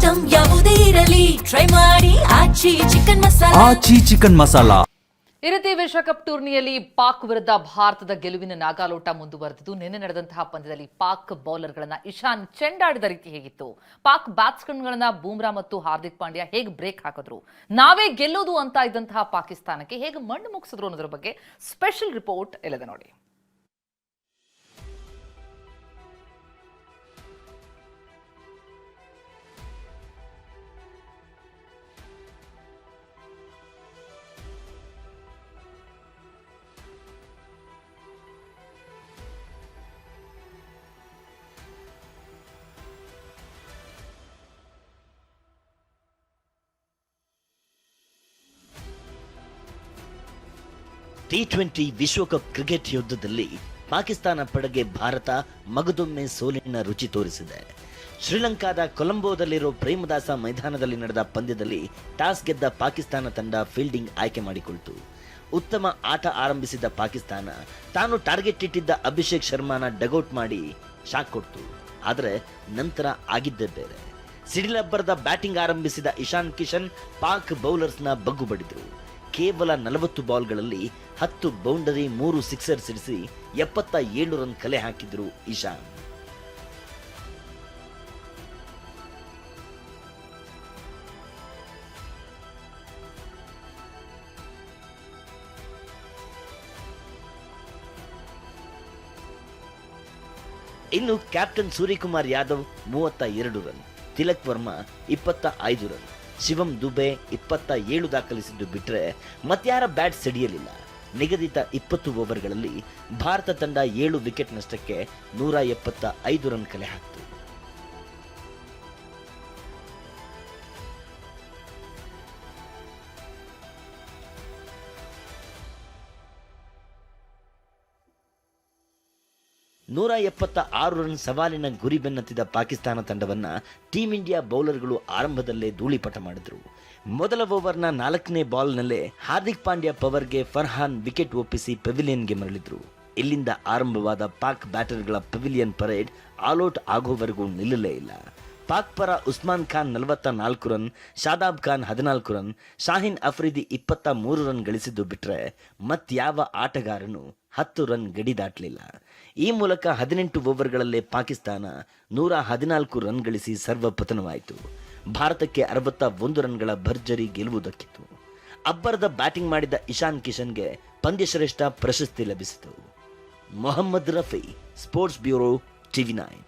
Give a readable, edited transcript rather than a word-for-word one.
Item ಯಾವುದೇ ಇರಲಿ try ಮಾಡಿ ಆಚಿ ಚಿಕನ್ ಮಸಾಲಾ. ಈ ರೀತಿ ವಿಶ್ವಕಪ್ ಟೂರ್ನಿಯಲ್ಲಿ ಪಾಕ್ ವಿರುದ್ಧ ಭಾರತದ ಗೆಲುವಿನ ನಾಗಾಲೋಟ ಮುಂದುವರೆದಿದ್ದು ನಿನ್ನೆ ನಡೆದಂತಹ ಪಂದ್ಯದಲ್ಲಿ ಪಾಕ್ ಬೌಲರ್ಗಳನ್ನ ಇಶಾನ್ ಚೆಂಡಾಡಿದ ರೀತಿ ಹೇಗಿತ್ತು, ಪಾಕ್ ಬ್ಯಾಟ್ಸ್ಮನ್ಗಳನ್ನ ಬೂಮ್ರಾ ಮತ್ತು ಹಾರ್ದಿಕ್ ಪಾಂಡ್ಯ ಹೇಗೆ ಬ್ರೇಕ್ ಹಾಕಿದ್ರು, ನಾವೇ ಗೆಲ್ಲೋದು ಅಂತ ಇದ್ದಂತಹ ಪಾಕಿಸ್ತಾನಕ್ಕೆ ಹೇಗೆ ಮಣ್ಣು ಮುಗಿಸಿದ್ರು ಅನ್ನೋದ್ರ ಬಗ್ಗೆ ಸ್ಪೆಷಲ್ ರಿಪೋರ್ಟ್ ಇಲ್ಲದೆ ನೋಡಿ. T20 ವಿಶ್ವಕಪ್ ಕ್ರಿಕೆಟ್ ಯುದ್ಧದಲ್ಲಿ ಪಾಕಿಸ್ತಾನ ಪಡೆಗೆ ಭಾರತ ಮಗದೊಮ್ಮೆ ಸೋಲಿನ ರುಚಿ ತೋರಿಸಿದೆ. ಶ್ರೀಲಂಕಾದ ಕೊಲಂಬೋದಲ್ಲಿರೋ ಪ್ರೇಮದಾಸ ಮೈದಾನದಲ್ಲಿ ನಡೆದ ಪಂದ್ಯದಲ್ಲಿ ಟಾಸ್ ಗೆದ್ದ ಪಾಕಿಸ್ತಾನ ತಂಡ ಫೀಲ್ಡಿಂಗ್ ಆಯ್ಕೆ ಮಾಡಿಕೊಳ್ತು. ಉತ್ತಮ ಆಟ ಆರಂಭಿಸಿದ ಪಾಕಿಸ್ತಾನ ತಾನು ಟಾರ್ಗೆಟ್ ಇಟ್ಟಿದ್ದ ಅಭಿಷೇಕ್ ಶರ್ಮಾನ ಡಗೌಟ್ ಮಾಡಿ ಶಾಕ್ ಕೊಡ್ತು. ಆದರೆ ನಂತರ ಆಗಿದ್ದೇ ಬೇರೆ. ಸಿಡಿಲಬ್ಬರದ ಬ್ಯಾಟಿಂಗ್ ಆರಂಭಿಸಿದ ಇಶಾನ್ ಕಿಶನ್ ಪಾಕ್ ಬೌಲರ್ಸ್ನ ಬಗ್ಗು ಬಡಿದ್ರು. ಕೇವಲ 40 ಬಾಲ್ಗಳಲ್ಲಿ 10 ಬೌಂಡರಿ 3 ಸಿಕ್ಸರ್ ಸಿಡಿಸಿ 77 ರನ್ ಕಲೆ ಹಾಕಿದ್ರು ಇಶಾನ್. ಇನ್ನು captain Suryakumar Yadav 32 run, Tilak Varma 25 run, Shivam Dube 27 ದಾಖಲಿಸಿದ್ದು ಬಿಟ್ರೆ ಮತ್ಯಾರ ಬ್ಯಾಟ್ ಸಿಡಿಯಲಿಲ್ಲ. ನಿಗದಿತ 20 ಓವರ್ಗಳಲ್ಲಿ ಭಾರತ ತಂಡ 7 ವಿಕೆಟ್ ನಷ್ಟಕ್ಕೆ 175 ರನ್ ಕಲೆ ಹಾಕಿತು. ನೂರ 76 ರನ್ ಸವಾಲಿನ ಗುರಿ ಬೆನ್ನತ್ತಿದ ಪಾಕಿಸ್ತಾನ ತಂಡವನ್ನ ಟೀಂ ಇಂಡಿಯಾ ಬೌಲರ್ಗಳು ಆರಂಭದಲ್ಲೇ ಧೂಳಿಪಟ ಮಾಡಿದ್ರು. ಮೊದಲ ಓವರ್ನ 4ನೇ ಬಾಲ್ನಲ್ಲೇ ಹಾರ್ದಿಕ್ ಪಾಂಡ್ಯ ಪವರ್ಗೆ ಫರ್ಹಾನ್ ವಿಕೆಟ್ ಒಪ್ಪಿಸಿ ಪೆವಿಲಿಯನ್ಗೆ ಮರಳಿದ್ರು. ಇಲ್ಲಿಂದ ಆರಂಭವಾದ ಪಾಕ್ ಬ್ಯಾಟರ್ಗಳ ಪೆವಿಲಿಯನ್ ಪರೇಡ್ ಆಲ್ಔಟ್ ಆಗೋವರೆಗೂ ನಿಲ್ಲಲೇ ಇಲ್ಲ. ಪಾಕ್ ಪರ Usman Khan 44 run, Shadab Khan 14 run, Shaheen Afridi 23 run ಗಳಿಸಿದ್ದು ಬಿಟ್ರೆ ಮತ್ಯಾವ ಆಟಗಾರನು 10 ರನ್ ಗಡಿ ದಾಟಲಿಲ್ಲ. ಈ ಮೂಲಕ 18 ಓವರ್ಗಳಲ್ಲೇ ಪಾಕಿಸ್ತಾನ 114 ರನ್ ಗಳಿಸಿ ಸರ್ವಪತನವಾಯಿತು. ಭಾರತಕ್ಕೆ 61 ರನ್ಗಳ ಭರ್ಜರಿ ಗೆಲುವು ದಕ್ಕಿತು. ಅಬ್ಬರದ ಬ್ಯಾಟಿಂಗ್ ಮಾಡಿದ ಇಶಾನ್ ಕಿಶನ್ಗೆ ಪಂದ್ಯಶ್ರೇಷ್ಠ ಪ್ರಶಸ್ತಿ ಲಭಿಸಿತು. Mohammed Rafi, sports bureau, TV9.